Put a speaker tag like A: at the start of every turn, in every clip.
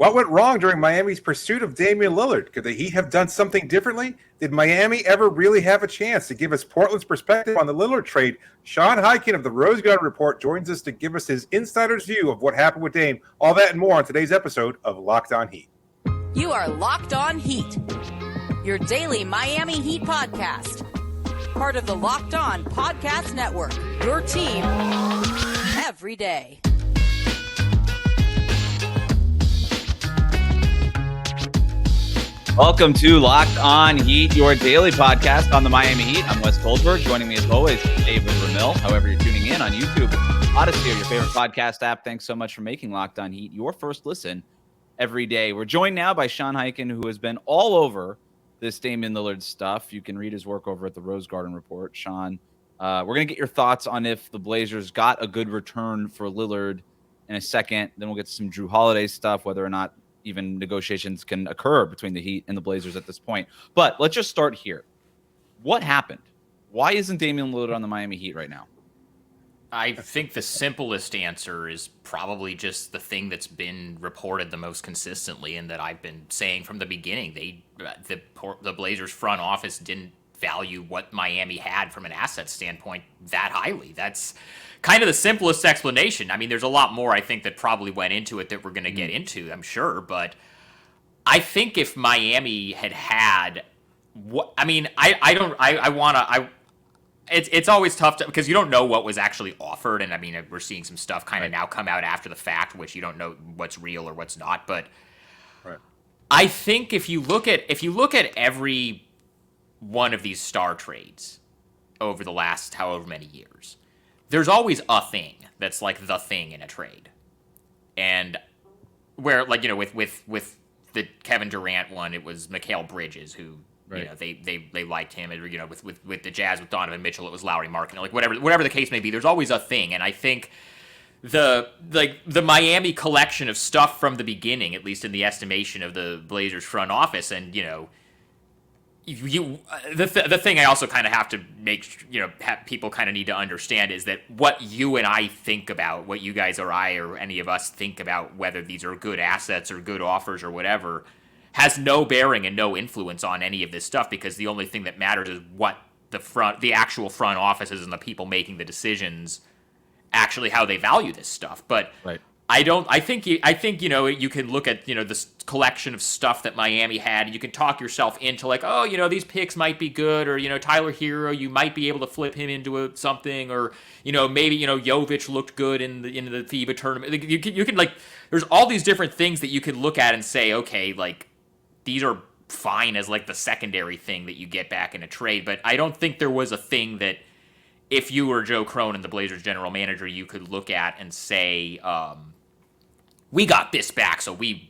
A: What went wrong during Miami's pursuit of Damian Lillard? Could the Heat have done something differently? Did Miami ever really have a chance? To give us Portland's perspective on the Lillard trade, Sean Highkin of the Rose Garden Report joins us to give us his insider's view of what happened with Dame. All that and more on today's episode of Locked On Heat.
B: You are Locked On Heat, your daily Miami Heat podcast. Part of the Locked On Podcast Network, your team every day.
C: Welcome to Locked On Heat, your daily podcast on the Miami Heat. I'm Wes Goldberg. Joining me as always, David Ramil. However, you're tuning in on YouTube, Odyssey, or your favorite podcast app. Thanks so much for making Locked On Heat your first listen every day. We're joined now by Sean Highkin, who has been all over this Damian Lillard stuff. You can read his work over at the Rose Garden Report. Sean, we're going to get your thoughts on if the Blazers got a good return for Lillard in a second. Then we'll get to some Jrue Holiday stuff, whether or not even negotiations can occur between the Heat and the Blazers at this point. But let's just start here. What happened? Why isn't Damian Lillard on the Miami Heat right now?
D: I think the simplest answer is probably just the thing that's been reported the most consistently and that I've been saying from the beginning. The Blazers front office didn't value what Miami had from an asset standpoint that highly. That's kind of the simplest explanation. I mean, there's a lot more, I think, that probably went into it that we're going to get into, I'm sure. But I think if Miami had what, I mean, it's always tough because you don't know what was actually offered. And I mean, we're seeing some stuff kind of now come out after the fact, which you don't know what's real or what's not. But I think if you look at every one of these star trades over the last however many years, there's always a thing that's like the thing in a trade. And where, like, you know, with the Kevin Durant one, it was Mikal Bridges who, you know, they liked him. And, you know, with the Jazz, with Donovan Mitchell, it was Lauri Markkanen. Like, whatever the case may be, there's always a thing. And I think the Miami collection of stuff from the beginning, at least in the estimation of the Blazers front office, and, you know, the thing I also kind of have to make, you know, people kind of need to understand is that what you and I think about, what you guys or I or any of us think about whether these are good assets or good offers or whatever, has no bearing and no influence on any of this stuff, because the only thing that matters is what the actual front offices and the people making the decisions actually how they value this stuff. But I think you know, you can look at, you know, this collection of stuff that Miami had, and you can talk yourself into like, oh, you know, these picks might be good, or, you know, Tyler Hero, you might be able to flip him into something, or, you know, maybe, you know, Jovic looked good in the FIBA tournament. You can like, there's all these different things that you can look at and say, okay, like, these are fine as like the secondary thing that you get back in a trade. But I don't think there was a thing that, if you were Joe Cronin, the Blazers general manager, you could look at and say, we got this back, so we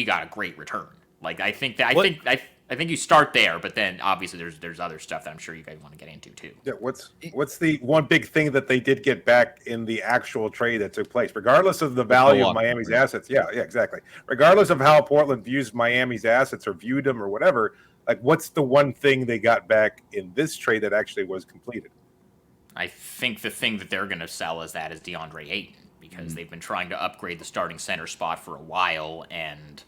D: got a great return. Like, I think you start there, but then obviously there's other stuff that I'm sure you guys want to get into too.
A: Yeah, what's the one big thing that they did get back in the actual trade that took place, regardless of the value of Miami's assets? Yeah, exactly. Regardless of how Portland views Miami's assets or viewed them or whatever, like, what's the one thing they got back in this trade that actually was completed?
D: I think the thing that they're going to sell is DeAndre Hayden, because they've been trying to upgrade the starting center spot for a while, and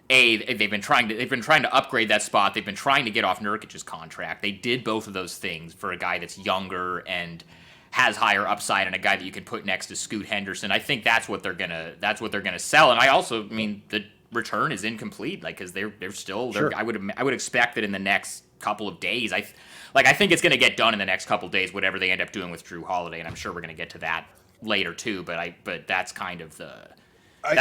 D: they've been trying to upgrade that spot. They've been trying to get off Nurkic's contract. They did both of those things for a guy that's younger and has higher upside, and a guy that you can put next to Scoot Henderson. I think that's what they're gonna sell. And I also, I mean, the return is incomplete, like, because they're still. Sure. I would expect that in the next couple of days. I think it's going to get done in the next couple of days, whatever they end up doing with Jrue Holiday, and I'm sure we're going to get to that later too. But that's kind of the.
A: I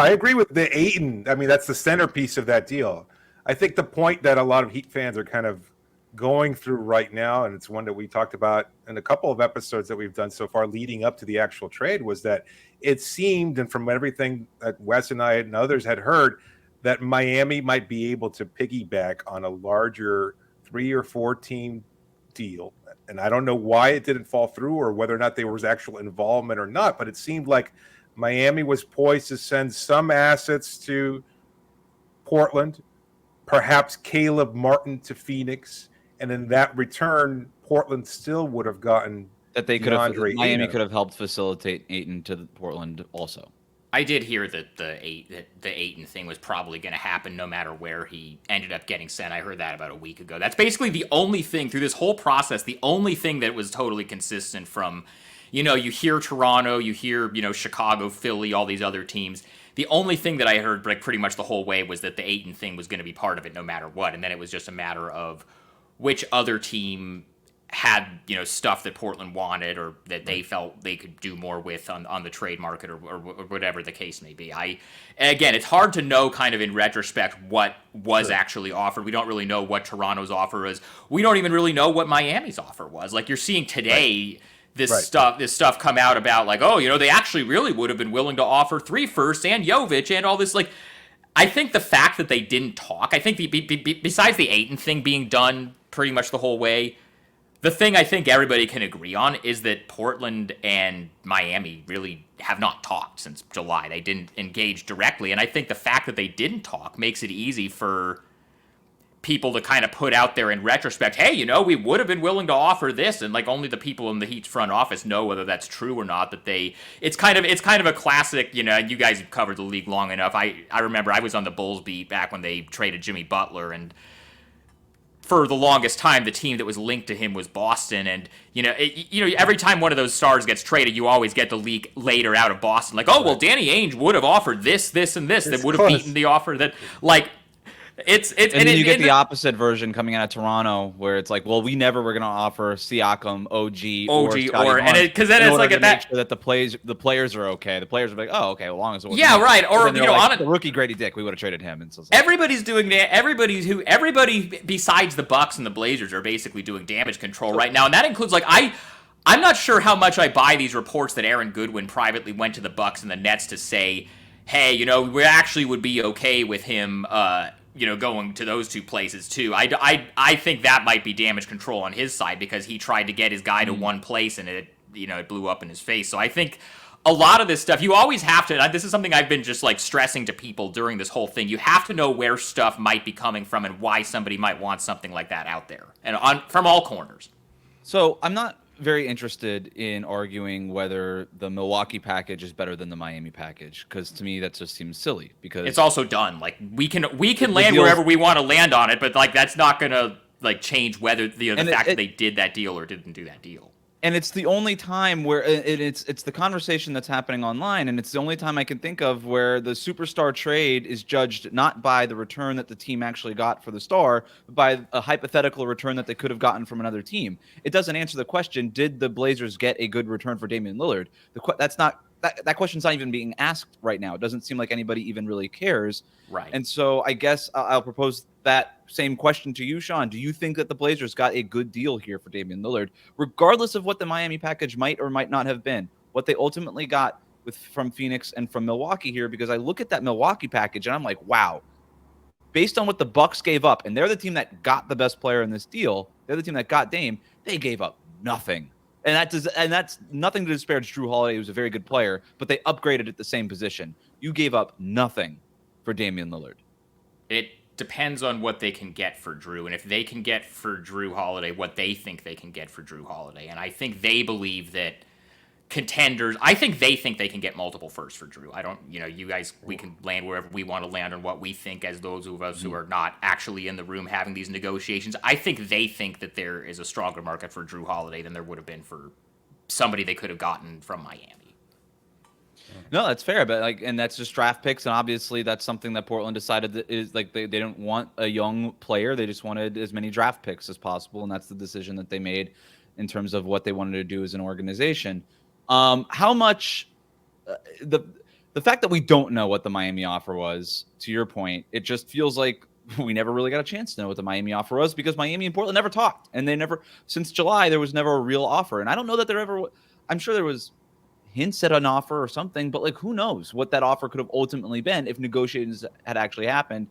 A: agree with the Ayton. I mean, that's the centerpiece of that deal. I think the point that a lot of Heat fans are kind of going through right now, and it's one that we talked about in a couple of episodes that we've done so far leading up to the actual trade, was that it seemed, and from everything that Wes and I and others had heard, that Miami might be able to piggyback on a larger 3 or 4 team deal. And I don't know why it didn't fall through, or whether or not there was actual involvement or not, but it seemed like Miami was poised to send some assets to Portland, perhaps Caleb Martin to Phoenix, and in that return, Portland still would have gotten
C: that they could have. Miami could have helped facilitate Ayton to Portland also.
D: I did hear that the Ayton thing was probably going to happen no matter where he ended up getting sent. I heard that about a week ago. That's basically the only thing through this whole process, the only thing that was totally consistent from, you hear Toronto, you hear, Chicago, Philly, all these other teams. The only thing that I heard like pretty much the whole way was that the Ayton thing was going to be part of it no matter what. And then it was just a matter of which other team had stuff that Portland wanted or that they felt they could do more with on the trade market or whatever the case may be. Again, it's hard to know kind of in retrospect what was actually offered. We don't really know what Toronto's offer is. We don't even really know what Miami's offer was. Like you're seeing today this stuff come out about like, they actually really would have been willing to offer 3 firsts and Jovic and all this. Like, I think the fact that they didn't talk, I think besides the Ayton thing being done pretty much the whole way, the thing I think everybody can agree on is that Portland and Miami really have not talked since July. They didn't engage directly, and I think the fact that they didn't talk makes it easy for people to kind of put out there in retrospect, hey, we would have been willing to offer this, and like only the people in the Heat's front office know whether that's true or not. It's kind of a classic, you guys have covered the league long enough. I remember I was on the Bulls beat back when they traded Jimmy Butler, and for the longest time, the team that was linked to him was Boston, and every time one of those stars gets traded, you always get the leak later out of Boston, like, Danny Ainge would have offered this, and this, that would have beaten the offer that, like, and
C: then you get the opposite version coming out of Toronto, where it's like, well, we never were going to offer Siakam, OG, or and because then it's like at that
D: sure
C: that the players are okay. The players are like, oh, okay, as long as it was
D: right, or
C: like, the rookie Grady Dick, we would have traded him. And so like,
D: everybody's doing that. Everybody besides the Bucks and the Blazers are basically doing damage control right now, and that includes like I'm not sure how much I buy these reports that Aaron Goodwin privately went to the Bucks and the Nets to say, hey, we actually would be okay with him. Going to those two places too. I think that might be damage control on his side because he tried to get his guy to one place and it blew up in his face. So I think a lot of this stuff, you always have to, this is something I've been just like stressing to people during this whole thing. You have to know where stuff might be coming from and why somebody might want something like that out there and from all corners.
C: So I'm not very interested in arguing whether the Milwaukee package is better than the Miami package, because to me that just seems silly. Because
D: it's also done. Like we can land wherever we want to land on it, but like that's not gonna like change whether the fact that they did that deal or didn't do that deal.
C: And it's the only time where it's the conversation that's happening online, and it's the only time I can think of where the superstar trade is judged not by the return that the team actually got for the star, but by a hypothetical return that they could have gotten from another team. It doesn't answer the question, did the Blazers get a good return for Damian Lillard? That question's not even being asked right now. It doesn't seem like anybody even really cares.
D: Right.
C: And so I guess I'll propose that same question to you, Sean. Do you think that the Blazers got a good deal here for Damian Lillard, regardless of what the Miami package might or might not have been, what they ultimately got from Phoenix and from Milwaukee here? Because I look at that Milwaukee package and I'm like, wow, based on what the Bucks gave up, and they're the team that got the best player in this deal, they're the team that got Dame, they gave up nothing. And that's nothing to disparage Jrue Holiday, who's a very good player, but they upgraded at the same position. You gave up nothing for Damian Lillard.
D: It depends on what they can get for Jrue, and if they can get for Jrue Holiday what they think they can get for Jrue Holiday. And I think they believe that contenders, I think they think they can get multiple firsts for Jrue. I don't, you guys, we can land wherever we want to land on what we think as those of us who are not actually in the room having these negotiations. I think they think that there is a stronger market for Jrue Holiday than there would have been for somebody they could have gotten from Miami.
C: No, that's fair, but and that's just draft picks, and obviously that's something that Portland decided that is they didn't want a young player, they just wanted as many draft picks as possible, and that's the decision that they made in terms of what they wanted to do as an organization. How much the fact that we don't know what the Miami offer was, to your point, it just feels like we never really got a chance to know what the Miami offer was because Miami and Portland never talked, and they never, since July, there was never a real offer, and I don't know that there ever. I'm sure there was hints at an offer or something, but who knows what that offer could have ultimately been if negotiations had actually happened.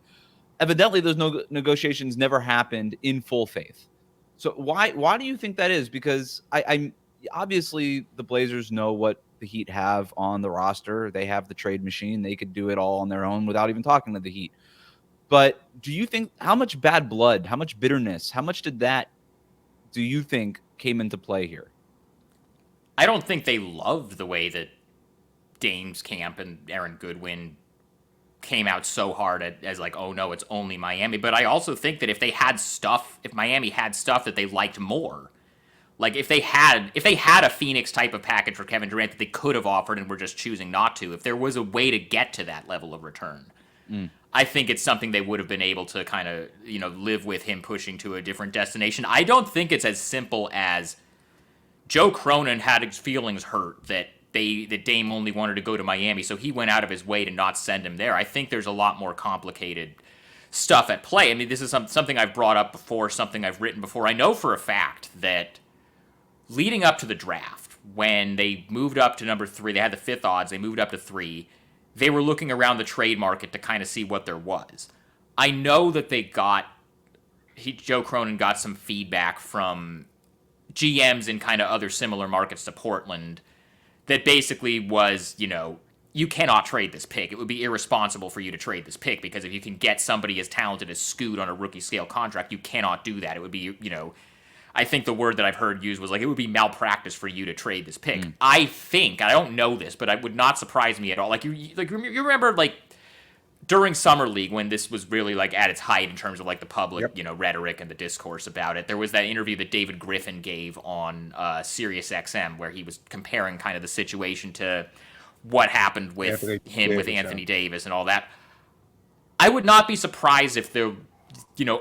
C: Evidently, those negotiations never happened in full faith. So why do you think that is? Because I'm obviously the Blazers know what the Heat have on the roster. They have the trade machine. They could do it all on their own without even talking to the Heat. But do you think how much bad blood, how much bitterness, how much did that do you think came into play here?
D: I don't think they loved the way that Dame's camp and Aaron Goodwin came out so hard as like, oh no, it's only Miami. But I also think that if Miami had stuff that they liked more, like if they had a Phoenix type of package for Kevin Durant that they could have offered and were just choosing not to, if there was a way to get to that level of return, I think it's something they would have been able to kind of, live with him pushing to a different destination. I don't think it's as simple as Joe Cronin had his feelings hurt that Dame only wanted to go to Miami, so he went out of his way to not send him there. I think there's a lot more complicated stuff at play. I mean, this is something I've brought up before, something I've written before. I know for a fact that leading up to the draft, when they moved up to number 3, they had the 5th odds, they moved up to 3, they were looking around the trade market to kind of see what there was. I know that Joe Cronin got some feedback from GMs in kind of other similar markets to Portland that basically was, you cannot trade this pick. It would be irresponsible for you to trade this pick because if you can get somebody as talented as Scoot on a rookie scale contract, you cannot do that. It would be, I think the word that I've heard used was like, it would be malpractice for you to trade this pick. I think, I don't know this, but it would not surprise me at all. Like you remember like during Summer League when this was really like at its height in terms of like the public, rhetoric and the discourse about it. There was that interview that David Griffin gave on Sirius XM where he was comparing kind of the situation to what happened with Anthony Davis and all that. I would not be surprised if there,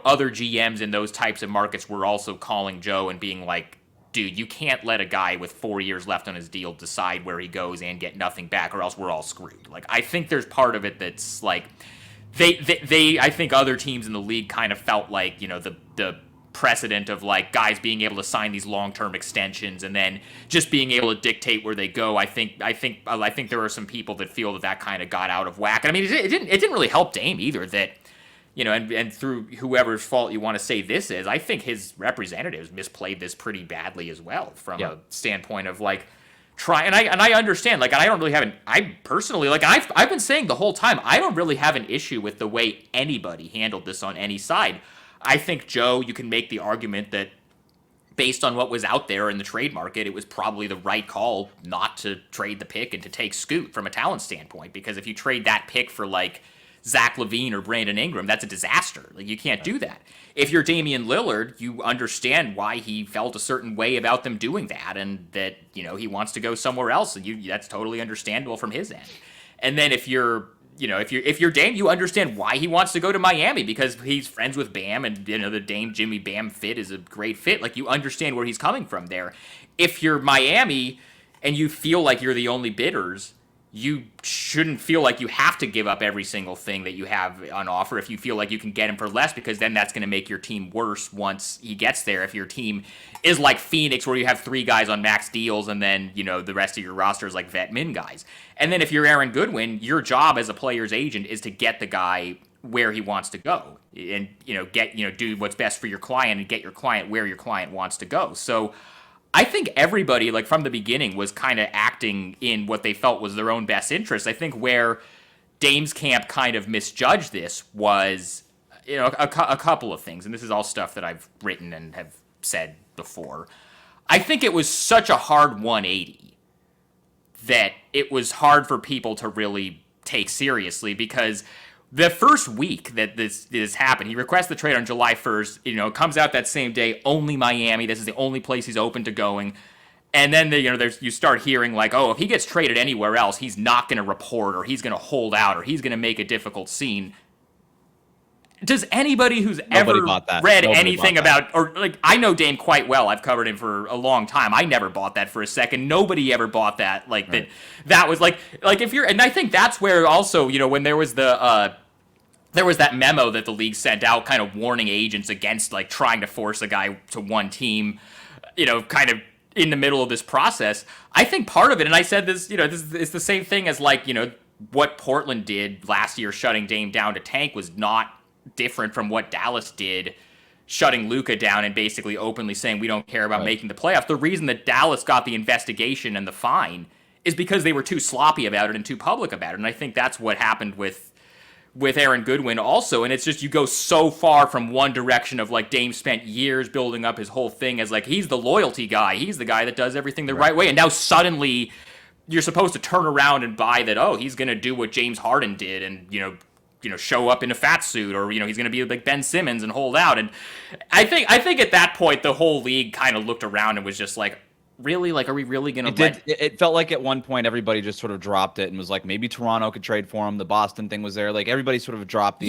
D: other GMs in those types of markets were also calling Joe and being like, dude, you can't let a guy with 4 years left on his deal decide where he goes and get nothing back, or else we're all screwed. Like, I think there's part of it that's like, I think other teams in the league kind of felt like, the precedent of like guys being able to sign these long-term extensions and then just being able to dictate where they go. I think there are some people that feel that kind of got out of whack. And I mean, it didn't really help Dame either that. And through whoever's fault you want to say this is, I think his representatives misplayed this pretty badly as well from a standpoint of like and I understand, like, I don't really have I personally, like, I've been saying the whole time, I don't really have an issue with the way anybody handled this on any side. I think, Joe, you can make the argument that based on what was out there in the trade market, it was probably the right call not to trade the pick and to take Scoot from a talent standpoint, because if you trade that pick for like Zach LaVine or Brandon Ingram, that's a disaster. Like, you can't do that. If you're Damian Lillard, you understand why he felt a certain way about them doing that, and that, he wants to go somewhere else, and that's totally understandable from his end. And then if you're Dame, you understand why he wants to go to Miami, because he's friends with Bam, and the Dame Jimmy Bam fit is a great fit. Like, you understand where he's coming from there. If you're Miami and you feel like you're the only bidders, you shouldn't feel like you have to give up every single thing that you have on offer if you feel like you can get him for less, because then that's going to make your team worse once he gets there. If your team is like Phoenix, where you have 3 guys on max deals and then, the rest of your roster is like vet min guys. And then if you're Aaron Goodwin, your job as a player's agent is to get the guy where he wants to go and, do what's best for your client and get your client where your client wants to go. So I think everybody, like, from the beginning was kind of acting in what they felt was their own best interest. I think where Dame's camp kind of misjudged this was, a couple of things. And this is all stuff that I've written and have said before. I think it was such a hard 180 that it was hard for people to really take seriously, because the first week that this happened, he requests the trade on July 1st, comes out that same day, only Miami. This is the only place he's open to going. And then, you start hearing like, oh, if he gets traded anywhere else, he's not going to report, or he's going to hold out, or he's going to make a difficult scene. Does anybody who's ever read anything about, or like, I know Dame quite well. I've covered him for a long time. I never bought that for a second. Nobody ever bought that. Like, right. that was like if you're, and I think that's where also, when there was there was that memo that the league sent out kind of warning agents against like trying to force a guy to one team, kind of in the middle of this process. I think part of it, and I said this, this is the same thing as like, what Portland did last year, shutting Dame down to tank, was not different from what Dallas did, shutting Luka down and basically openly saying we don't care about making the playoffs. The reason that Dallas got the investigation and the fine is because they were too sloppy about it and too public about it. And I think that's what happened with Aaron Goodwin also. And it's just, you go so far from one direction of like Dame spent years building up his whole thing as like, he's the loyalty guy. He's the guy that does everything the right way. And now suddenly you're supposed to turn around and buy that, oh, he's going to do what James Harden did and, show up in a fat suit, or, he's going to be like Ben Simmons and hold out. And I think at that point, the whole league kind of looked around and was just like, really? Like, are we really going to
C: It felt like at one point everybody just sort of dropped it and was like, maybe Toronto could trade for him. The Boston thing was there. Like, everybody sort of dropped the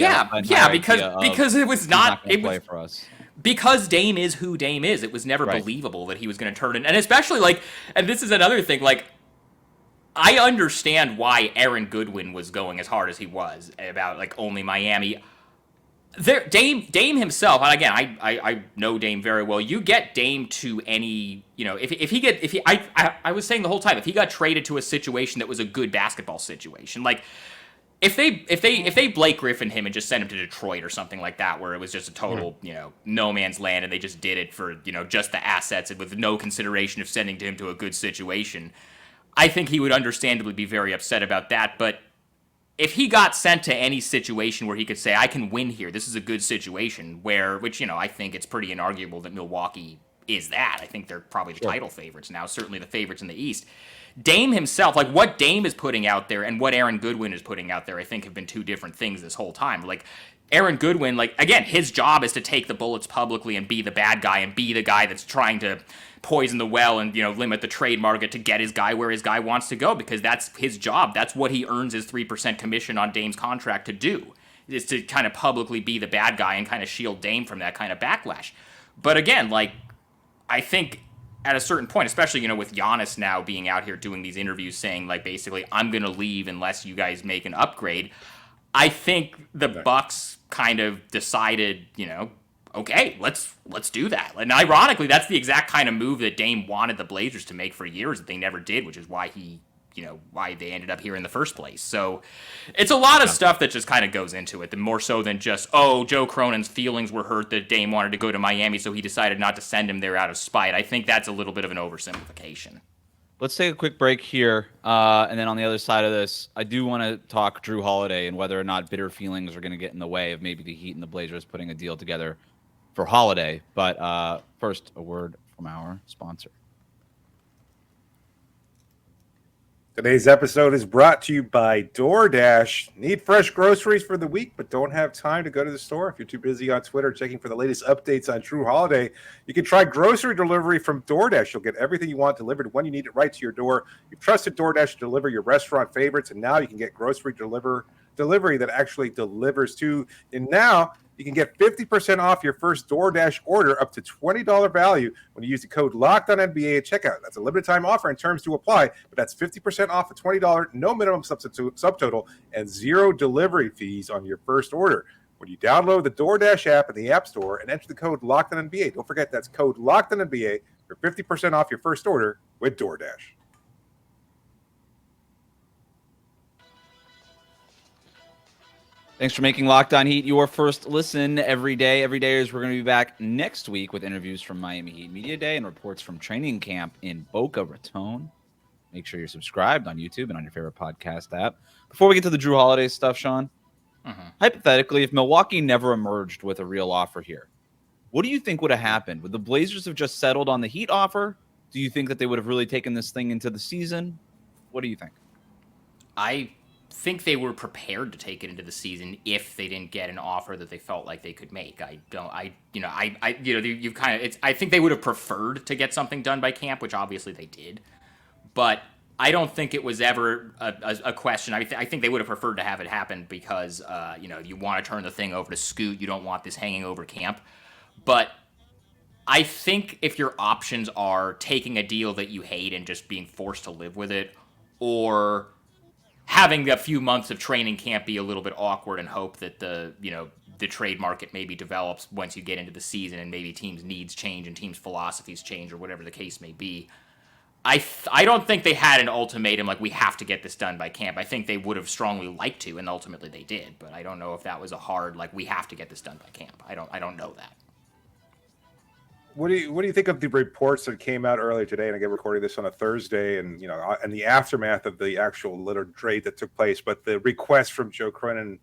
D: because it was not
C: play for us.
D: Because Dame is who Dame is. It was never believable that he was going to turn in. And especially, like, and this is another thing, like, I understand why Aaron Goodwin was going as hard as he was about, like, only Miami. Dame himself, and again, I know Dame very well. You get Dame to any, I was saying the whole time, if he got traded to a situation that was a good basketball situation, like, if they Blake Griffin him and just sent him to Detroit or something like that, where it was just a total, no man's land, and they just did it for, just the assets and with no consideration of sending him to a good situation, I think he would understandably be very upset about that. But if he got sent to any situation where he could say, I can win here, this is a good situation, which I think it's pretty inarguable that Milwaukee is that. I think they're probably the title favorites now, certainly the favorites in the East. Dame himself, like what Dame is putting out there and what Aaron Goodwin is putting out there, I think have been two different things this whole time. Like, Aaron Goodwin, like, again, his job is to take the bullets publicly and be the bad guy and be the guy that's trying to poison the well and, limit the trade market to get his guy where his guy wants to go, because that's his job. That's what he earns his 3% commission on Dame's contract to do, is to kind of publicly be the bad guy and kind of shield Dame from that kind of backlash. But again, like, I think at a certain point, especially, with Giannis now being out here doing these interviews saying, like, basically, I'm going to leave unless you guys make an upgrade, I think the Bucks kind of decided, okay, let's do that. And ironically, that's the exact kind of move that Dame wanted the Blazers to make for years that they never did, which is why why they ended up here in the first place. So it's a lot of stuff that just kind of goes into it, more so than just, Joe Cronin's feelings were hurt that Dame wanted to go to Miami, so he decided not to send him there out of spite. I think that's a little bit of an oversimplification.
C: Let's take a quick break here, and then on the other side of this, I do want to talk Jrue Holiday and whether or not bitter feelings are going to get in the way of maybe the Heat and the Blazers putting a deal together for Holiday. But first, a word from our sponsor.
A: Today's episode is brought to you by DoorDash. Need fresh groceries for the week, but don't have time to go to the store? If you're too busy on Twitter checking for the latest updates on Jrue Holiday, you can try grocery delivery from DoorDash. You'll get everything you want delivered when you need it right to your door. You've trusted DoorDash to deliver your restaurant favorites, and now you can get grocery delivery that actually delivers too. And now you can get 50% off your first DoorDash order up to $20 value when you use the code LOCKEDONNBA at checkout. That's a limited time offer and terms to apply, but that's 50% off at $20, no minimum subtotal, and zero delivery fees on your first order. When you download the DoorDash app in the App Store and enter the code LOCKEDONNBA, don't forget that's code LOCKEDONNBA for 50% off your first order with DoorDash.
C: Thanks for making Locked On Heat your first listen every day. Every day is we're going to be back next week with interviews from Miami Heat Media Day and reports from training camp in Boca Raton. Make sure you're subscribed on YouTube and on your favorite podcast app. Before we get to the Jrue Holiday stuff, Sean, hypothetically, if Milwaukee never emerged with a real offer here, what do you think would have happened? Would the Blazers have just settled on the Heat offer? Do you think that they would have really taken this thing into the season? What do you think?
D: I think they were prepared to take it into the season if they didn't get an offer that they felt like they could make. I think they would have preferred to get something done by camp, which obviously they did, but I don't think it was ever a question. I think they would have preferred to have it happen because, you want to turn the thing over to Scoot. You don't want this hanging over camp. But I think if your options are taking a deal that you hate and just being forced to live with it, or having a few months of training camp be a little bit awkward and hope that the trade market maybe develops once you get into the season and maybe teams' needs change and teams' philosophies change or whatever the case may be. I don't think they had an ultimatum like we have to get this done by camp. I think they would have strongly liked to, and ultimately they did. But I don't know if that was a hard like we have to get this done by camp. I don't know that.
A: What do you think of the reports that came out earlier today? And I get recording this on a Thursday, and and the aftermath of the actual Lillard trade that took place, but the request from Joe Cronin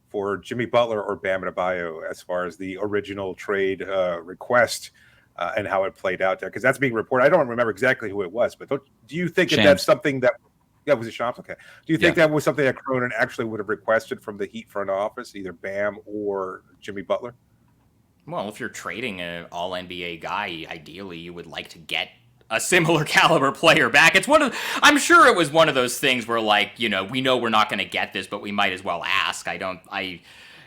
A: for Jimmy Butler or Bam Adebayo as far as the original trade request and how it played out there, because that's being reported. I don't remember exactly who it was, but do you think that that's something that Yeah, was it Shams? Okay. Do you think that was something that Cronin actually would have requested from the Heat front office, either Bam or Jimmy Butler?
D: Well, if you're trading an all-NBA guy, ideally you would like to get a similar caliber player back. I'm sure it was one of those things where, like, we know we're not going to get this, but we might as well ask.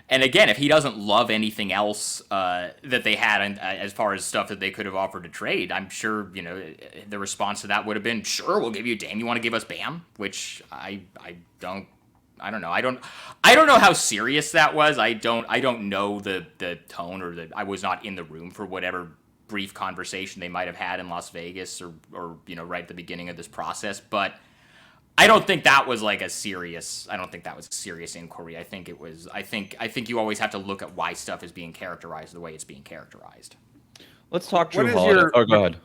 D: And again, if he doesn't love anything else that they had as far as stuff that they could have offered to trade, I'm sure, the response to that would have been, sure, we'll give you Dame. You want to give us Bam? Which I don't know. I don't know how serious that was. I don't know the tone, or that I was not in the room for whatever brief conversation they might have had in Las Vegas or right at the beginning of this process. But I don't think that was a serious inquiry. I think it was. I think you always have to look at why stuff is being characterized the way it's being characterized.
C: Let's talk Jrue Holiday. Go ahead.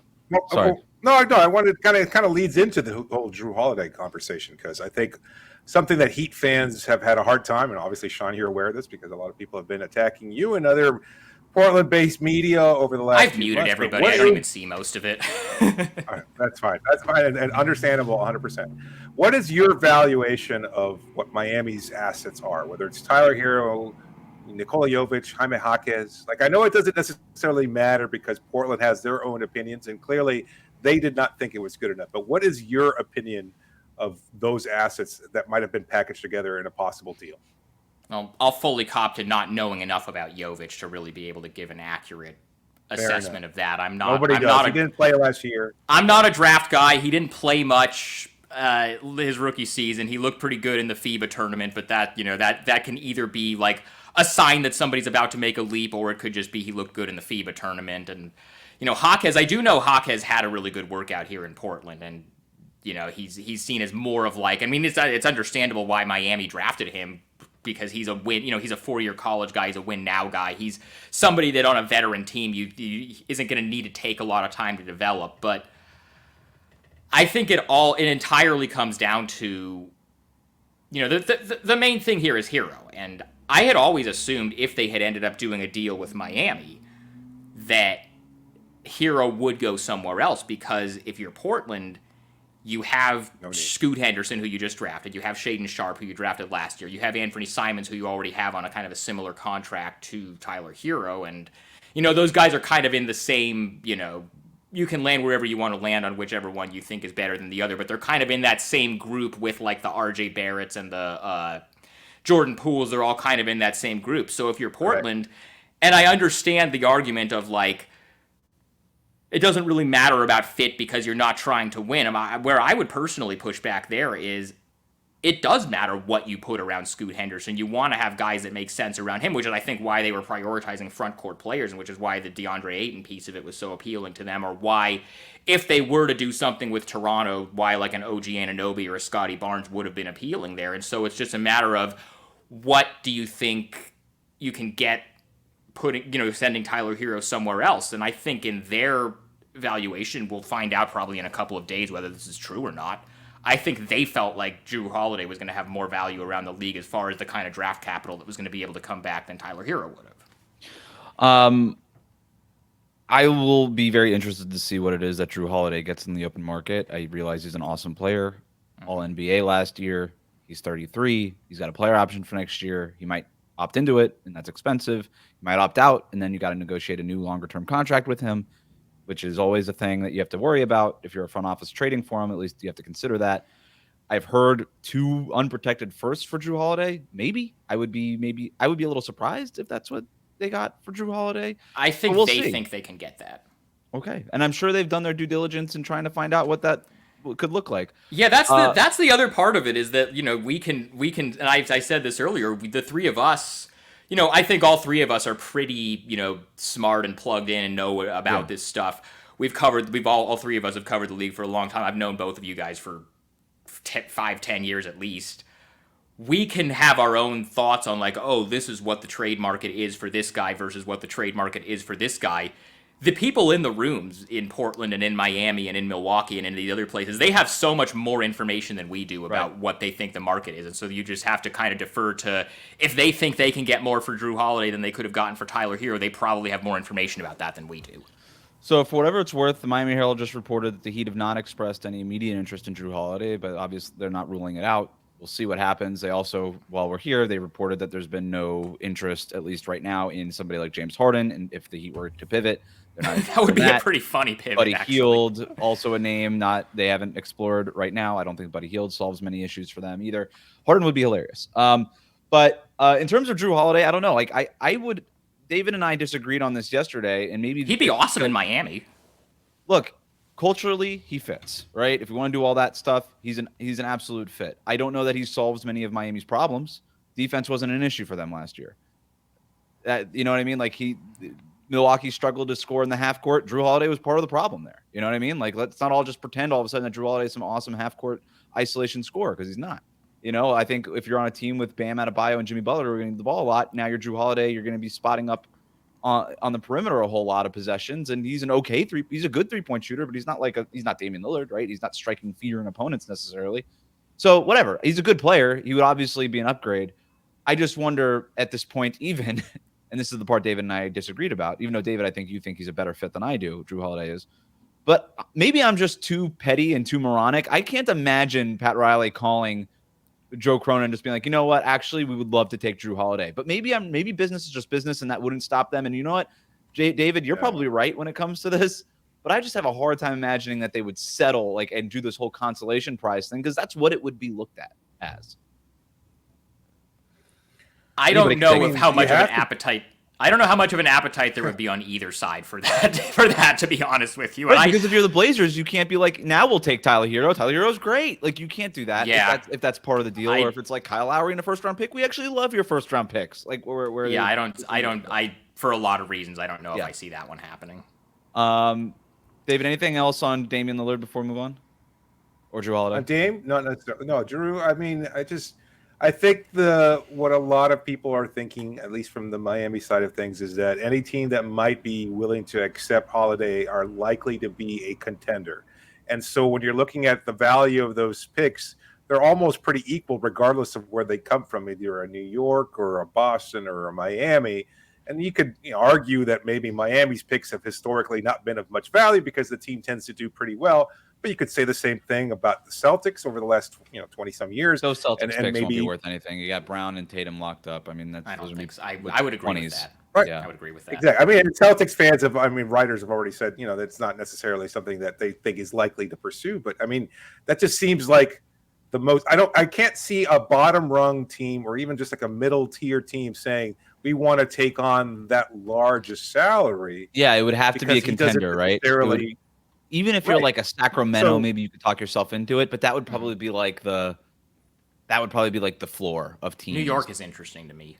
C: Sorry.
A: No. I wanted kind of leads into the whole Jrue Holiday conversation, because I think something that Heat fans have had a hard time, and obviously, Sean, you're aware of this because a lot of people have been attacking you and other Portland-based media over the last.
D: I've muted everybody. I don't even see most of it.
A: Right, that's fine, and understandable, 100%. What is your valuation of what Miami's assets are? Whether it's Tyler Hero, Nikola Jovic, Jaime Jaquez. I know it doesn't necessarily matter because Portland has their own opinions, and clearly they did not think it was good enough. But what is your opinion of those assets that might have been packaged together in a possible deal?
D: Well, I'll fully cop to not knowing enough about Jovic to really be able to give an accurate assessment of that.
A: Nobody does. He didn't play last year.
D: I'm not a draft guy. He didn't play much his rookie season. He looked pretty good in the FIBA tournament, but that can either be a sign that somebody's about to make a leap, or it could just be he looked good in the FIBA tournament. And Jaquez, I do know Jaquez had a really good workout here in Portland, and he's seen as more of it's understandable why Miami drafted him, because he's a win. He's a 4-year college guy. He's a win now guy. He's somebody that on a veteran team you isn't going to need to take a lot of time to develop. But I think it entirely comes down to, the main thing here is Hero. And I had always assumed if they had ended up doing a deal with Miami that Hero would go somewhere else, because if you're Portland, you have Scoot Henderson, who you just drafted. You have Shaedon Sharpe, who you drafted last year. You have Anthony Simons, who you already have on a kind of a similar contract to Tyler Hero. And, those guys are kind of in the same, you can land wherever you want to land on whichever one you think is better than the other. But they're kind of in that same group with, the RJ Barretts and the Jordan Pooles. They're all kind of in that same group. So if you're Portland, and I understand the argument of, it doesn't really matter about fit because you're not trying to win. Where I would personally push back there is it does matter what you put around Scoot Henderson. You want to have guys that make sense around him, which is, I think, why they were prioritizing front court players, and which is why the DeAndre Ayton piece of it was so appealing to them, or why, if they were to do something with Toronto, why an OG Anunoby or a Scotty Barnes would have been appealing there. And so it's just a matter of what do you think you can get sending Tyler Hero somewhere else. And I think in their valuation, we'll find out probably in a couple of days whether this is true or not. I think they felt like Jrue Holiday was going to have more value around the league as far as the kind of draft capital that was going to be able to come back than Tyler Hero would have.
C: I will be very interested to see what it is that Jrue Holiday gets in the open market. I realize he's an awesome player. All NBA last year. He's 33. He's got a player option for next year. He might opt into it, and that's expensive. He might opt out, and then you got to negotiate a new longer-term contract with him, which is always a thing that you have to worry about. If you're a front office trading for him, at least you have to consider that. I've heard 2 unprotected firsts for Jrue Holiday. Maybe I would be a little surprised if that's what they got for Jrue Holiday.
D: I think they think they can get that.
C: Okay, and I'm sure they've done their due diligence in trying to find out what that could look like.
D: Yeah, that's the other part of it, is that we can and I said this earlier. The three of us. I think all three of us are pretty, smart and plugged in and know about this stuff. All three of us have covered the league for a long time. I've known both of you guys for 5-10 years at least. We can have our own thoughts on this is what the trade market is for this guy versus what the trade market is for this guy. The people in the rooms in Portland and in Miami and in Milwaukee and in the other places, they have so much more information than we do about what they think the market is. And so you just have to kind of defer to, if they think they can get more for Jrue Holiday than they could have gotten for Tyler Hero, they probably have more information about that than we do.
C: So for whatever it's worth, the Miami Herald just reported that the Heat have not expressed any immediate interest in Jrue Holiday, but obviously they're not ruling it out. We'll see what happens. They also, while we're here, they reported that there's been no interest, at least right now, in somebody like James Harden. And if the Heat were to pivot, they're not.
D: That would be a pretty funny pivot.
C: Buddy
D: actually.
C: Hield, also a name they haven't explored right now. I don't think Buddy Hield solves many issues for them either. Harden would be hilarious. But in terms of Jrue Holiday, I don't know. Like I would. David and I disagreed on this yesterday, and maybe
D: he'd be awesome in Miami.
C: Look, culturally, he fits, right? If you want to do all that stuff, he's an absolute fit. I don't know that he solves many of Miami's problems. Defense wasn't an issue for them last year. You know what I mean? Like Milwaukee struggled to score in the half court. Jrue Holiday was part of the problem there. You know what I mean? Like, let's not all just pretend all of a sudden that Jrue Holiday is some awesome half court isolation scorer, because he's not. You know, I think if you're on a team with Bam Adebayo and Jimmy Butler who are getting the ball a lot, now you're Jrue Holiday, you're going to be spotting up on the perimeter a whole lot of possessions, and he's he's a good 3-point shooter, but he's not Damian Lillard, right? He's not striking fear in opponents necessarily. So whatever, he's a good player. He would obviously be an upgrade. I just wonder at this point, even, and this is the part David and I disagreed about, even though David, I think you think he's a better fit than I do, Jrue Holiday is. But maybe I'm just too petty and too moronic. I can't imagine Pat Riley calling Joe Cronin just being like, you know what, actually, we would love to take Jrue Holiday. But maybe business is just business, and that wouldn't stop them. And you know what, David, you're probably right when it comes to this. But I just have a hard time imagining that they would settle and do this whole consolation prize thing, because that's what it would be looked at as.
D: I don't know how much of an appetite. I don't know how much of an appetite there would be on either side for that. To be honest with you,
C: right, because if you're the Blazers, you can't be like, now we'll take Tyler Hero. Tyler Hero's great. Like, you can't do that.
D: Yeah.
C: If that's part of the deal, or if it's like Kyle Lowry in a first round pick, we actually love your first round picks. Like, where
D: yeah, I for a lot of reasons, I don't know if I see that one happening.
C: David, anything else on Damian Lillard before we move on, or Jrue Holiday?
A: Dame, not necessarily. No, Jrue. I mean, I think what a lot of people are thinking, at least from the Miami side of things, is that any team that might be willing to accept Holiday are likely to be a contender. And so when you're looking at the value of those picks, they're almost pretty equal regardless of where they come from, either a New York or a Boston or a Miami. And you could argue that maybe Miami's picks have historically not been of much value because the team tends to do pretty well. But you could say the same thing about the Celtics over the last 20-some years.
C: Those Celtics picks
A: maybe
C: won't be worth anything. You got Brown and Tatum locked up. I mean,
D: I don't think so. I would agree 20s. With that.
A: Right.
D: Yeah, I would agree with that.
A: Exactly. I mean, Celtics fans writers have already said, that's not necessarily something that they think is likely to pursue. But I mean, that just seems like the most. I can't see a bottom rung team or even just like a middle tier team saying we want to take on that largest salary.
C: Yeah, it would have to be a contender, right? Even if you're like a Sacramento, maybe you could talk yourself into it, but that would probably be like the floor of teams.
D: New York is interesting to me.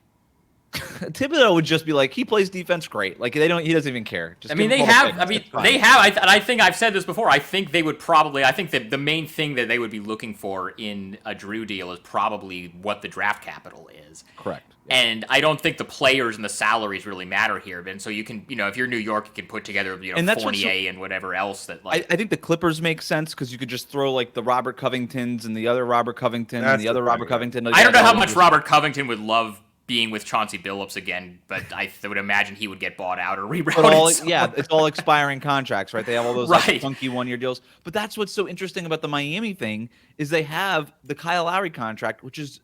C: Thibodeau would just be like, he plays defense great. Like, he doesn't even care. Just
D: they have. I think I've said this before. I think they would probably. I think that the main thing that they would be looking for in a Jrue deal is probably what the draft capital is.
C: Correct.
D: And I don't think the players and the salaries really matter here. And so you can, if you're New York, you can put together, Fournier and whatever else that like.
C: I think the Clippers make sense because you could just throw like the Robert Covingtons and the other Robert Covington and the other Robert Covington.
D: I don't know how much Robert Covington would love being with Chauncey Billups again, but I would imagine he would get bought out or rerouted.
C: It's all expiring contracts, right? They have all those funky 1-year deals. But that's what's so interesting about the Miami thing is they have the Kyle Lowry contract, which is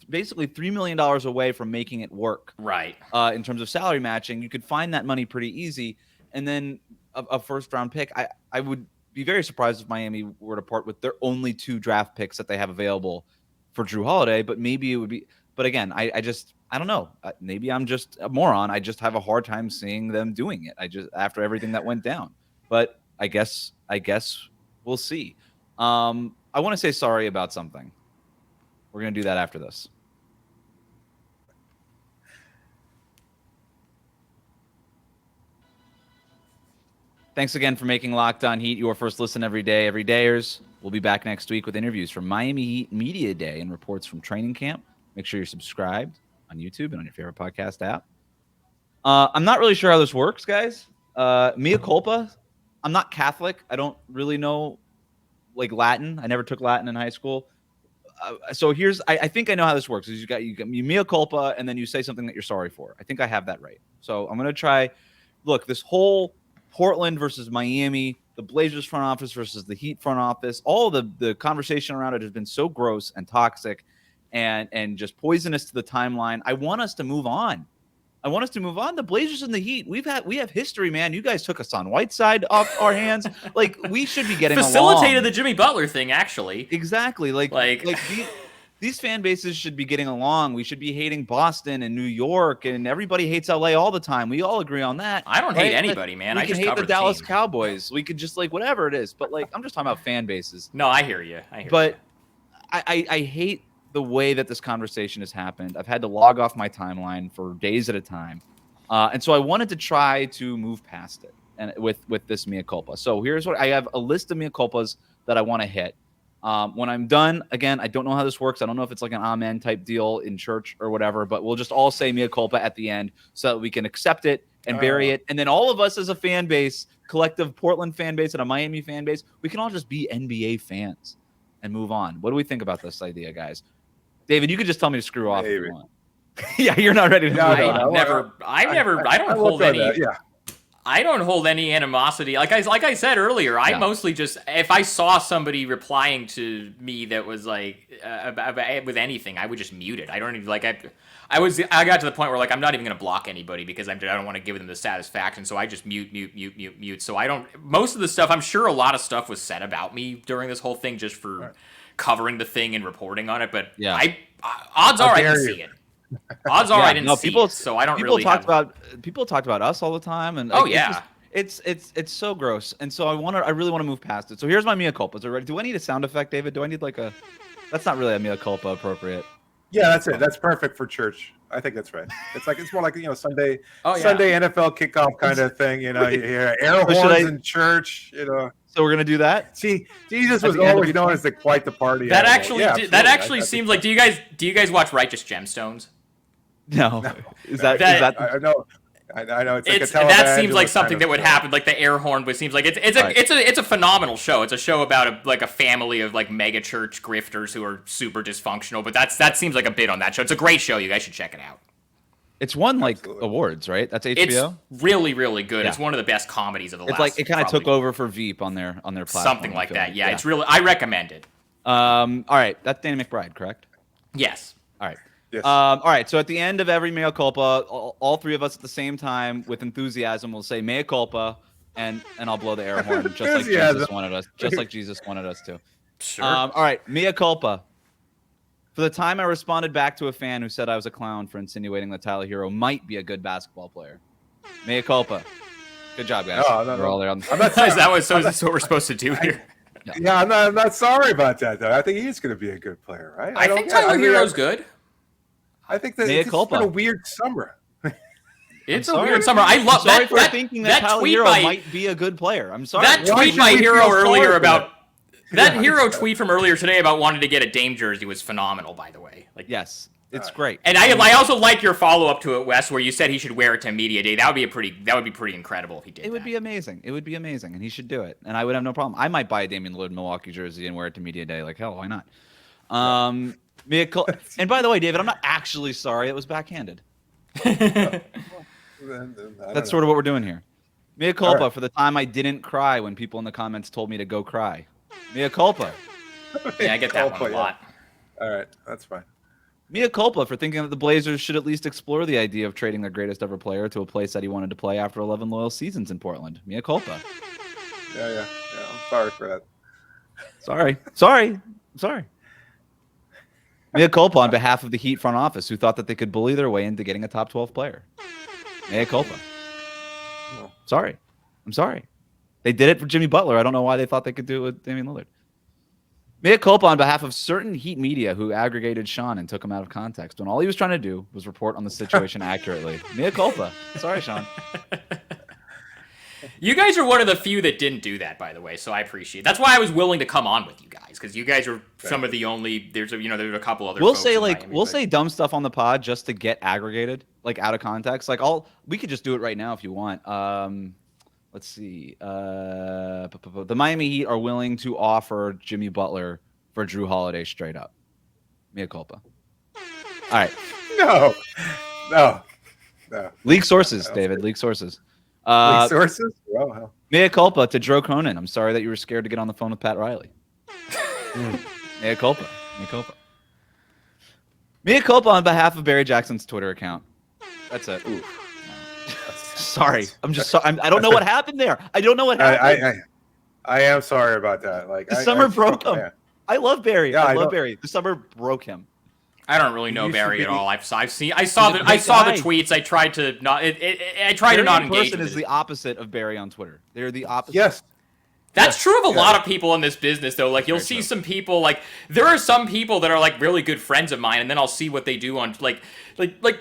C: basically $3 million away from making it work.
D: Right.
C: In terms of salary matching, you could find that money pretty easy. And then a first-round pick, I would be very surprised if Miami were to part with their only 2 draft picks that they have available for Jrue Holiday, but maybe it would be. But again, I don't know. Maybe I'm just a moron. I just have a hard time seeing them doing it. After everything that went down. But I guess we'll see. I want to say sorry about something. We're gonna do that after this. Thanks again for making Locked On Heat your first listen every day. Every dayers. We'll be back next week with interviews from Miami Heat Media Day and reports from training camp. Make sure you're subscribed on YouTube and on your favorite podcast app. I'm not really sure how this works, guys. Mea culpa. I'm not Catholic. I don't really know Latin. I never took Latin in high school. So I think I know how this works. Is you mea culpa, and then you say something that you're sorry for. I think I have that right. So I'm gonna try. Look, this whole Portland versus Miami, the Blazers front office versus the Heat front office. All the conversation around it has been so gross and toxic and just poisonous to the timeline. I want us to move on. The Blazers and the Heat, we have history, man. You guys took us on Whiteside off our hands. Like, we should be getting
D: facilitated
C: along.
D: the Jimmy Butler thing, actually.
C: Exactly. Like these fan bases should be getting along. We should be hating Boston and New York, and everybody hates LA all the time. We all agree on that.
D: I don't hate anybody, man.
C: We
D: I
C: can
D: just
C: hate
D: cover
C: the Dallas
D: team.
C: Cowboys. We could just whatever it is. But I'm just talking about fan bases.
D: No, I hear you.
C: But I hate the way that this conversation has happened. I've had to log off my timeline for days at a time. And so I wanted to try to move past it and with this mea culpa. So here's what I have: a list of mea culpas that I want to hit. When I'm done, again, I don't know how this works. I don't know if it's like an amen type deal in church or whatever, but we'll just all say mea culpa at the end so that we can accept it and bury it. And then all of us as a fan base, collective Portland fan base and a Miami fan base, we can all just be NBA fans and move on. What do we think about this idea, guys? David, you could just tell me to screw off if you want. Yeah, you're not ready to move on.
D: I don't hold any. I don't hold any animosity. Like I said earlier, I mostly just, if I saw somebody replying to me that was with anything, I would just mute it. I don't even I got to the point where I'm not even going to block anybody because I don't want to give them the satisfaction. So I just mute. So I don't. Most of the stuff, I'm sure a lot of stuff was said about me during this whole thing just for covering the thing and reporting on it. But odds are I didn't see it. Odds are I didn't see it, so I don't really
C: people talked about us all the time, and it's so gross, and so I really want to move past it. So here's my mea culpa. So ready? Do I need a sound effect, David? Do I need that's not really a mea culpa appropriate.
A: Yeah, that's it. That's perfect for church. I think that's right. It's more like Sunday NFL kickoff kind of thing. You hear air horns in church.
C: So we're gonna do that.
A: See, Jesus was always known as quite the party.
D: That actually seems like. Do you guys watch Righteous Gemstones?
C: No. Is that?
A: I know. It's
D: that seems like something that would happen. Like the air horn, but seems like it's a phenomenal show. It's a show about a family of mega church grifters who are super dysfunctional. But that seems like a bit on that show. It's a great show. You guys should check it out.
C: It's won awards, right? That's HBO.
D: It's really, really good. Yeah. It's one of the best comedies of the last.
C: It kind of took over for Veep on their platform.
D: Something like that. Yeah, it's really. I recommend it.
C: All right, that's Danny McBride, correct?
D: Yes.
C: All right.
A: Yes.
C: All right. So at the end of every mea culpa, all three of us at the same time with enthusiasm will say mea culpa, and I'll blow the air horn just like Jesus wanted us. Just like Jesus wanted us to.
D: Sure.
C: All right. Mea culpa. For the time I responded back to a fan who said I was a clown for insinuating that Tyler Hero might be a good basketball player. Mea culpa. Good job, guys. We're all there.
D: I'm not saying is this what we're supposed to do here?
A: Yeah, I'm not sorry about that though. I think he's going to be a good player, right?
D: I think Tyler Hero's good.
A: I think that it's been a weird summer.
D: It's a weird summer. I love that.
C: Thinking that Tyler Hero might be a good player. I'm sorry.
D: That tweet by Hero earlier about that Hero tweet from earlier today about wanting to get a Dame jersey was phenomenal. By the way,
C: yes, it's great.
D: And I also like your follow up to it, Wes, where you said he should wear it to media day. That would be pretty incredible if he did.
C: It would be amazing. It would be amazing, and he should do it. And I would have no problem. I might buy a Damian Lillard Milwaukee jersey and wear it to media day. Like hell, why not? And by the way, David, I'm not actually sorry. It was backhanded. That's sort of what we're doing here. Mea culpa for the time I didn't cry when people in the comments told me to go cry. Mea culpa.
D: Yeah, I get that one a lot.
A: All right, that's fine.
C: Mea culpa for thinking that the Blazers should at least explore the idea of trading their greatest ever player to a place that he wanted to play after 11 loyal seasons in Portland. Mea culpa.
A: Yeah. I'm sorry for that.
C: Sorry. Mea culpa on behalf of the Heat front office who thought that they could bully their way into getting a top 12 player. Mea culpa. Sorry. I'm sorry. They did it for Jimmy Butler. I don't know why they thought they could do it with Damian Lillard. Mea culpa on behalf of certain Heat media who aggregated Sean and took him out of context when all he was trying to do was report on the situation accurately. Mea culpa. Sorry, Sean.
D: You guys are one of the few that didn't do that, by the way, so I appreciate it. That's why I was willing to come on with you guys, because you guys are some of the only. There's a couple other.
C: We'll say dumb stuff on the pod just to get aggregated, out of context. We could just do it right now if you want. Let's see. The Miami Heat are willing to offer Jimmy Butler for Jrue Holiday straight up. Mea culpa. All right.
A: No.
C: League sources, David. League sources.
A: Sources? Wow.
C: Mea culpa to Dro Cronin. I'm sorry that you were scared to get on the phone with Pat Riley. Mea culpa. Mea culpa. Mea culpa on behalf of Barry Jackson's Twitter account. That's it. Ooh. Sorry. I'm just sorry. I don't know what happened there. I don't know what happened.
A: I am sorry about that. Like
C: the summer broke him. Yeah. I love Barry.
A: Yeah,
C: I love Barry. The summer broke him.
D: I don't really know Barry at all. I saw the tweets. I tried to not. I tried to not engage.
C: Person is the opposite of Barry on Twitter. They're the opposite.
A: Yes.
D: That's true of a lot of people in this business, though. Like, you'll see some people, like, there are some people that are, like, really good friends of mine, and then I'll see what they do on, like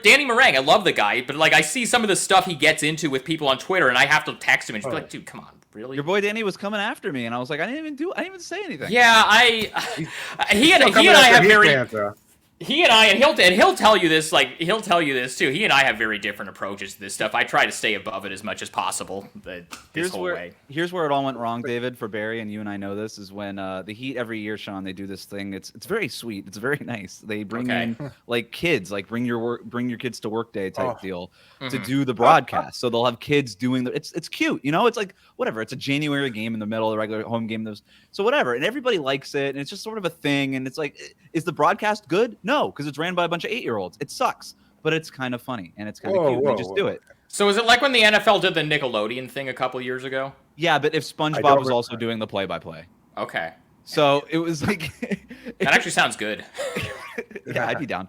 D: Danny Meringue. I love the guy, but, like, I see some of the stuff he gets into with people on Twitter, and I have to text him and just be like, dude, come on, really?
C: Your boy Danny was coming after me, and I was like, I didn't even say anything.
D: Yeah, he and I have very... He'll tell you this, he'll tell you this too. He and I have very different approaches to this stuff. I try to stay above it as much as possible. Here's
C: where it all went wrong, David, for Barry, and you and I know this, is when the Heat every year, Sean, they do this thing. It's very sweet. It's very nice. They bring in like kids, like bring your kids to work day type deal to do the broadcast. So they'll have kids doing it's cute, you know. It's like whatever. It's a January game in the middle of the regular home game. So whatever, and everybody likes it, and it's just sort of a thing. And it's like, is the broadcast good? No, because it's ran by a bunch of 8-year-olds. It sucks, but it's kind of funny and it's kind of cute. They just do it.
D: So is it like when the NFL did the Nickelodeon thing a couple years ago?
C: Yeah, but if SpongeBob was also doing the play-by-play.
D: Okay.
C: So it was like
D: that actually sounds good.
C: Yeah, I'd be down.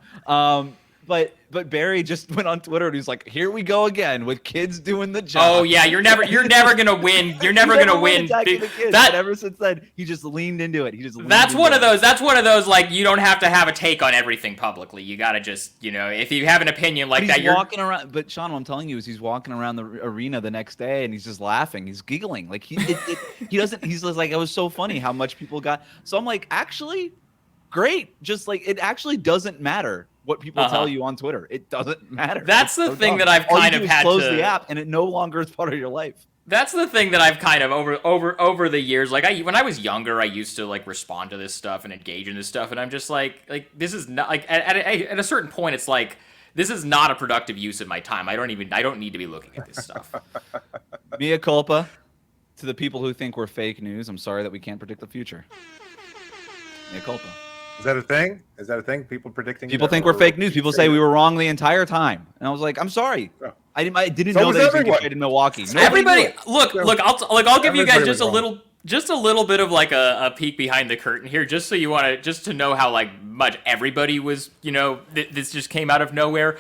C: But Barry just went on Twitter and he's like, "Here we go again with kids doing the job."
D: Oh yeah, you're never gonna win. You're never gonna win.
C: That ever since then, he just leaned into it.
D: That's one of those like, you don't have to have a take on everything publicly. You gotta just, if you have an opinion like that, you're
C: walking around. But Sean, what I'm telling you is he's walking around the arena the next day and he's just laughing. He's giggling like he doesn't. He's just like, it was so funny how much people got. So I'm like, actually, great. Just like, it actually doesn't matter what people tell you on Twitter. It doesn't matter.
D: That's the thing that I've kind of had to
C: close the app, and it no longer is part of your life.
D: That's the thing that I've kind of over the years. Like, when I was younger, I used to like respond to this stuff and engage in this stuff, and I'm just like this is not like at a certain point, it's like, this is not a productive use of my time. I don't need to be looking at this stuff.
C: Mea culpa to the people who think we're fake news. I'm sorry that we can't predict the future. Mea culpa.
A: Is that a thing? Is that a thing? People predicting?
C: People think we're fake news. People say we were wrong the entire time, and I was like, I'm sorry.
A: Oh.
C: I didn't know that he was going to get traded in Milwaukee.
D: Everybody, look. I'll give you guys just a little bit of like a peek behind the curtain here, just so you just to know how like much everybody was. This just came out of nowhere.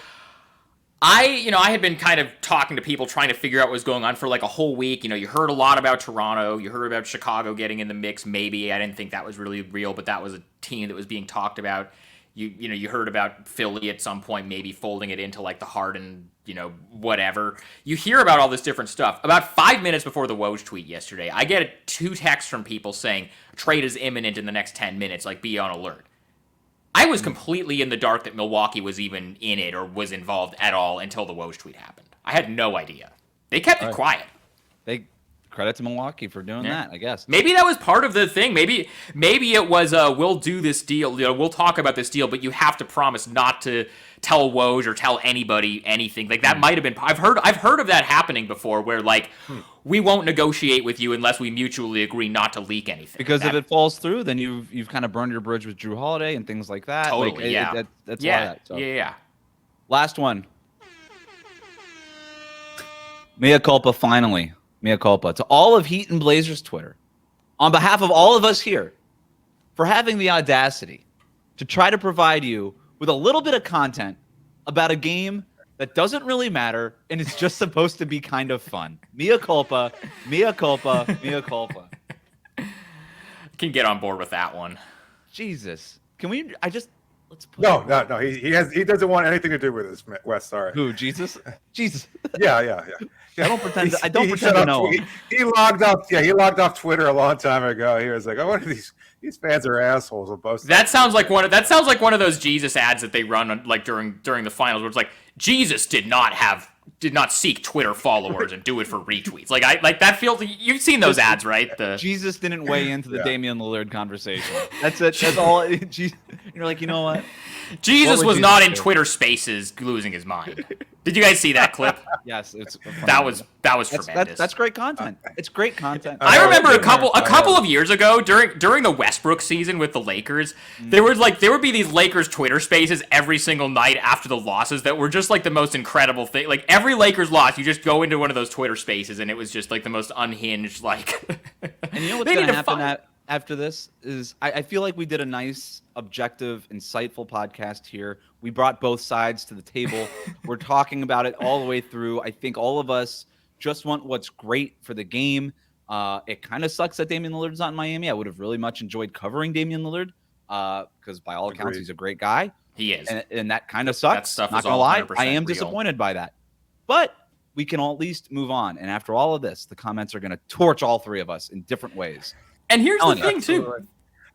D: I had been kind of talking to people trying to figure out what was going on for like a whole week. You heard a lot about Toronto. You heard about Chicago getting in the mix. Maybe I didn't think that was really real, but that was a team that was being talked about. You heard about Philly at some point, maybe folding it into like the Harden, whatever. You hear about all this different stuff. About 5 minutes before the Woj tweet yesterday, I get 2 texts from people saying trade is imminent in the next 10 minutes. Like, be on alert. I was completely in the dark that Milwaukee was even in it or was involved at all until the Woj tweet happened. I had no idea. They kept it quiet.
C: Credit to Milwaukee for doing that, I guess.
D: Maybe that was part of the thing. Maybe it was we'll do this deal. We'll talk about this deal, but you have to promise not to tell Woj or tell anybody anything. Like, that might have been. I've heard of that happening before, where like we won't negotiate with you unless we mutually agree not to leak anything.
C: Because if it falls through, then you've kind of burned your bridge with Jrue Holiday and things like that.
D: Totally,
C: like, that's why. So.
D: Yeah.
C: Last one. Mea culpa, finally. Mea culpa to all of Heat and Blazers Twitter, on behalf of all of us here, for having the audacity to try to provide you with a little bit of content about a game that doesn't really matter and it's just supposed to be kind of fun. Mea culpa, mea culpa, mea culpa.
D: Can get on board with that one.
C: Jesus, can we? Let's put
A: No. He doesn't want anything to do with this, Wes. Sorry.
C: Who? Jesus.
A: Yeah.
C: I don't pretend to know him.
A: He logged off. Yeah, he logged off Twitter a long time ago. He was like, "Oh, what are these fans are assholes."
D: That sounds like one of those Jesus ads that they run like during the finals, where it's like, Jesus did not have seek Twitter followers and do it for retweets. Like that feels. You've seen those ads, right?
C: Jesus didn't weigh into the Damian Lillard conversation. That's it. That's all. You're like, you know what?
D: Jesus was not in Twitter Spaces losing his mind. Did you guys see that clip?
C: Yes, it's
D: that was tremendous.
C: That's great content. It's great content.
D: I remember a couple of years ago during the Westbrook season with the Lakers, there would be these Lakers Twitter Spaces every single night after the losses that were just like the most incredible thing. Like every Lakers loss, you just go into one of those Twitter Spaces and it was just like the most unhinged like.
C: And you know what's going to happen after this is I feel like we did a nice, objective, insightful podcast here. We brought both sides to the table. We're talking about it all the way through. I think all of us just want what's great for the game. It kind of sucks that Damian Lillard's not in Miami. I would have really much enjoyed covering Damian Lillard because by all accounts, he's a great guy.
D: He is.
C: And that kind of sucks.
D: That stuff
C: not
D: is
C: gonna
D: all
C: lie.
D: 100%
C: I am
D: real.
C: disappointed by that. But we can at least move on. And after all of this, the comments are going to torch all three of us in different ways.
D: And here's the thing, too.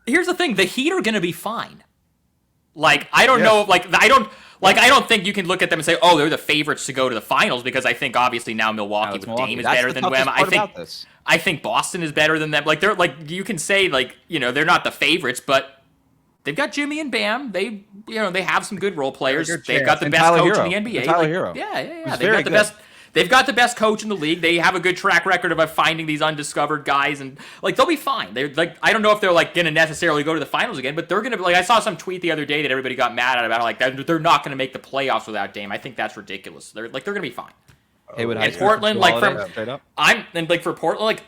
D: Here's the thing. The Heat are going to be fine. Like, I don't know. I don't think you can look at them and say, oh, they're the favorites to go to the finals because I think obviously now Milwaukee with Dame is better than them. I think Boston is better than them. Like, they're like, you can say like, they're not the favorites, but they've got Jimmy and Bam. They have some good role players. They've got the best coach in the NBA.
C: Tyler Hero.
D: Yeah. They've got the best. They've got the best coach in the league. They have a good track record of finding these undiscovered guys, and like they'll be fine. They're like, I don't know if they're like going to necessarily go to the finals again, but they're going to be like. I saw some tweet the other day that everybody got mad at about like they're not going to make the playoffs without Dame. I think that's ridiculous. They're going to be fine.
C: And
D: Portland, for Portland, like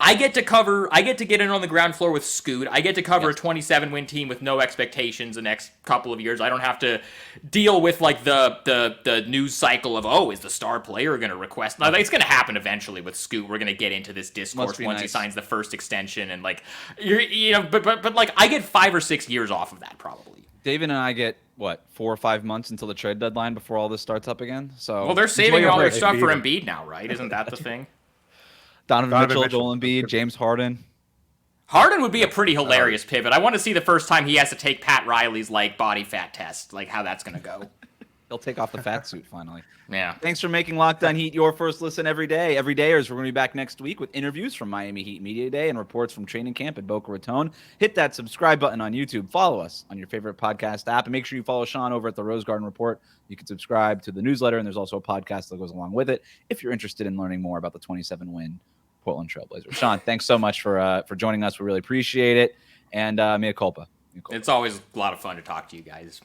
D: I get to get in on the ground floor with Scoot. I get to cover a 27-win team with no expectations the next couple of years. I don't have to deal with like the news cycle of is the star player going to request? No, it's going to happen eventually with Scoot. We're going to get into this discourse once he signs the first extension and like but like I get 5 or 6 years off of that probably.
C: David and I get 4 or 5 months until the trade deadline before all this starts up again. So
D: they're saving all their stuff for Embiid now, right? Isn't that the thing?
C: Donovan Mitchell, Joel Embiid, James Harden.
D: Harden would be a pretty hilarious pivot. I want to see the first time he has to take Pat Riley's like body fat test, like how that's going to go.
C: He'll take off the fat suit finally.
D: Yeah.
C: Thanks for making Locked On Heat your first listen every day. Every dayers, we're going to be back next week with interviews from Miami Heat Media Day and reports from training camp at Boca Raton. Hit that subscribe button on YouTube. Follow us on your favorite podcast app. And make sure you follow Sean over at the Rose Garden Report. You can subscribe to the newsletter, and there's also a podcast that goes along with it if you're interested in learning more about the 27-win Portland Trailblazers. Sean, thanks so much for joining us. We really appreciate it. And mea culpa.
D: It's always a lot of fun to talk to you guys.